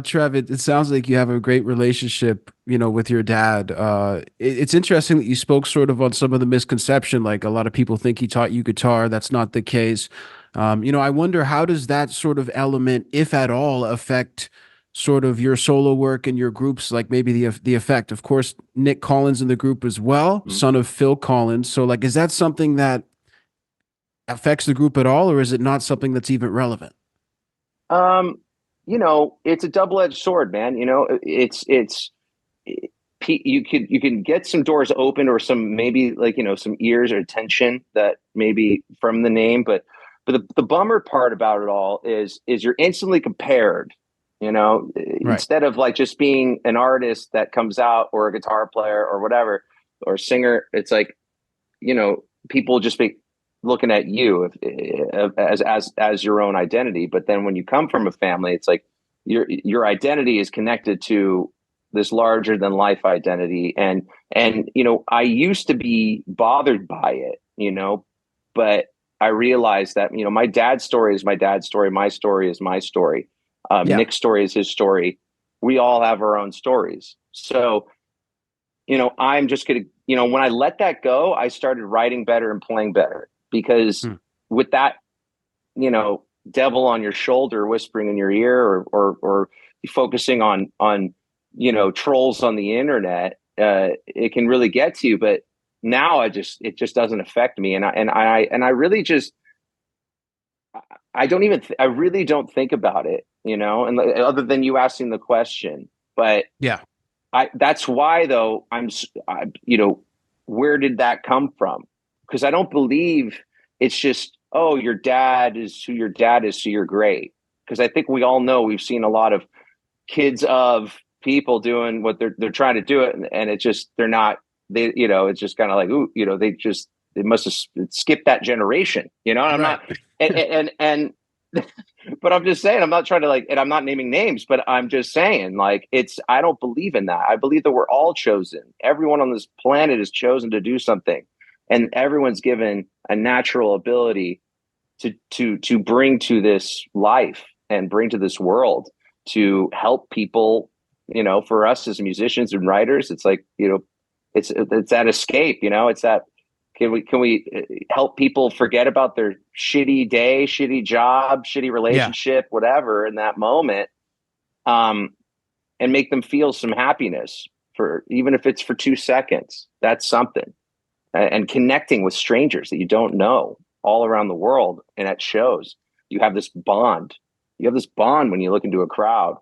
Trev, it sounds like you have a great relationship, with your dad. It's interesting that you spoke sort of on some of the misconception. Like a lot of people think he taught you guitar. That's not the case. I wonder how does that sort of element, if at all, affect sort of your solo work and your groups, like maybe the effect. Of course, Nick Collins in the group as well, Mhm. son of Phil Collins. So like, is that something that affects the group at all, or is it not something that's even relevant? Um, it's a double-edged sword, man. It, you can get some doors open or some maybe like some ears or attention that maybe from the name, but the bummer part about it all is you're instantly compared. Right. Instead of like just being an artist that comes out or a guitar player or whatever or singer, it's like people just be looking at you as your own identity. But then when you come from a family, it's like your identity is connected to this larger than life identity. And I used to be bothered by it, but I realized that my dad's story is my dad's story, my story is my story, Yeah. Nick's story is his story. We all have our own stories. So I'm just going to, when I let that go, I started writing better and playing better because Hmm. with that, devil on your shoulder whispering in your ear or focusing on trolls on the internet, it can really get to you. But now it just doesn't affect me. And I really just, I don't even, I really don't think about it, and other than you asking the question, but Yeah. that's why though where did that come from? Because I don't believe it's just, oh, your dad is who your dad is, so you're great. Because I think we all know we've seen a lot of kids of people doing what they're trying to do it, and it just they're not they it's just kind of like, ooh, they must have skipped that generation, and I'm Right. not and but I'm just saying, I'm not trying to like, and I'm not naming names, but I'm just saying, like, I don't believe in that. I believe that we're all chosen. Everyone on this planet is chosen to do something, and everyone's given a natural ability to bring to this life and bring to this world to help people. For us as musicians and writers, it's like, it's that escape. It's that can we help people forget about their shitty day, shitty job, shitty Yeah. relationship, whatever in that moment, um, and make them feel some happiness for even if it's for 2 seconds. That's something. And connecting with strangers that you don't know all around the world, and at shows, you have this bond. You have this bond when you look into a crowd,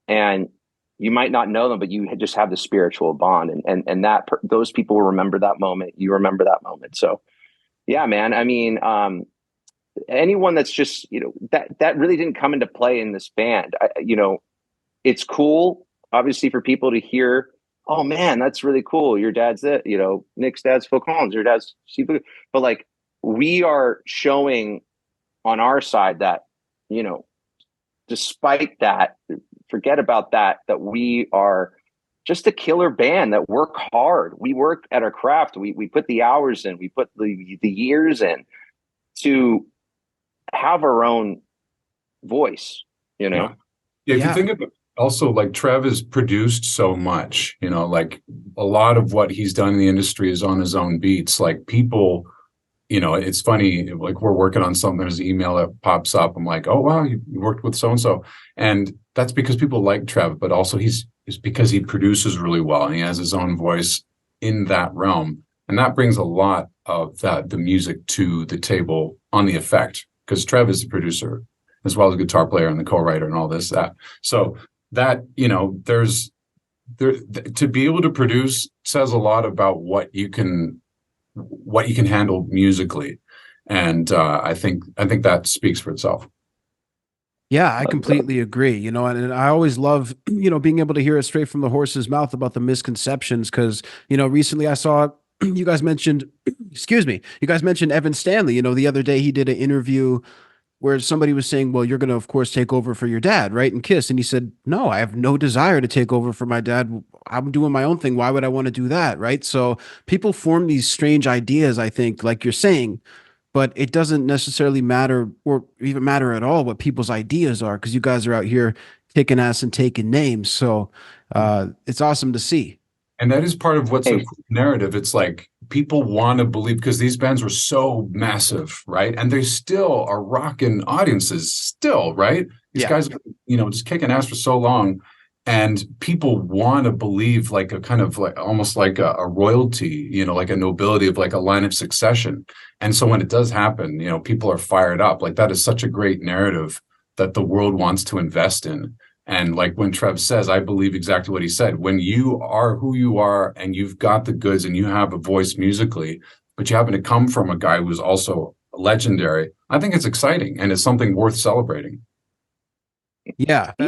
and you might not know them, but you just have the spiritual bond, and those people will remember that moment. You remember that moment. So yeah, man. I mean, anyone that's just that really didn't come into play in this band. It's cool, obviously, for people to hear. Oh man, that's really cool. Your dad's it. Nick's dad's Phil Collins. Your dad's Steve. But like, we are showing on our side that you know despite that, forget about that, that we are just a killer band that work hard. We work at our craft. We put the hours in, we put the years in to have our own voice, you Yeah. know? Yeah, if you Yeah. think about also like Trev has produced so much, like a lot of what he's done in the industry is on his own beats. Like people, it's funny, like we're working on something, there's an email that pops up. I'm like, oh wow, you worked with so and so. And that's because people like Trev, but also it's because he produces really well and he has his own voice in that realm. And that brings a lot of the music to the table on the effect, because Trev is the producer as well as a guitar player and the co-writer and all this that. So that there to be able to produce says a lot about what you can handle musically, and I think that speaks for itself. Yeah, I completely agree. And I always love, being able to hear it straight from the horse's mouth about the misconceptions. Cause, recently I saw you guys mentioned, excuse me, you guys mentioned Evan Stanley. The other day he did an interview where somebody was saying, well, you're going to, of course, take over for your dad, right? And Kiss. And he said, no, I have no desire to take over for my dad. I'm doing my own thing. Why would I want to do that? Right. So people form these strange ideas, I think, like you're saying, but it doesn't necessarily matter or even matter at all what people's ideas are because you guys are out here kicking ass and taking names. So it's awesome to see. And that is part of what's the Hey, narrative. It's like people want to believe because these bands were so massive, right? And they still are rocking audiences, still, right? These Yeah. guys, just kicking ass for so long. And people want to believe like a kind of like almost like a royalty, like a nobility of like a line of succession. And so when it does happen, people are fired up. Like that is such a great narrative that the world wants to invest in. And like when Trev says, I believe exactly what he said. When you are who you are and you've got the goods and you have a voice musically, but you happen to come from a guy who's also legendary, I think it's exciting and it's something worth celebrating. Yeah. yeah,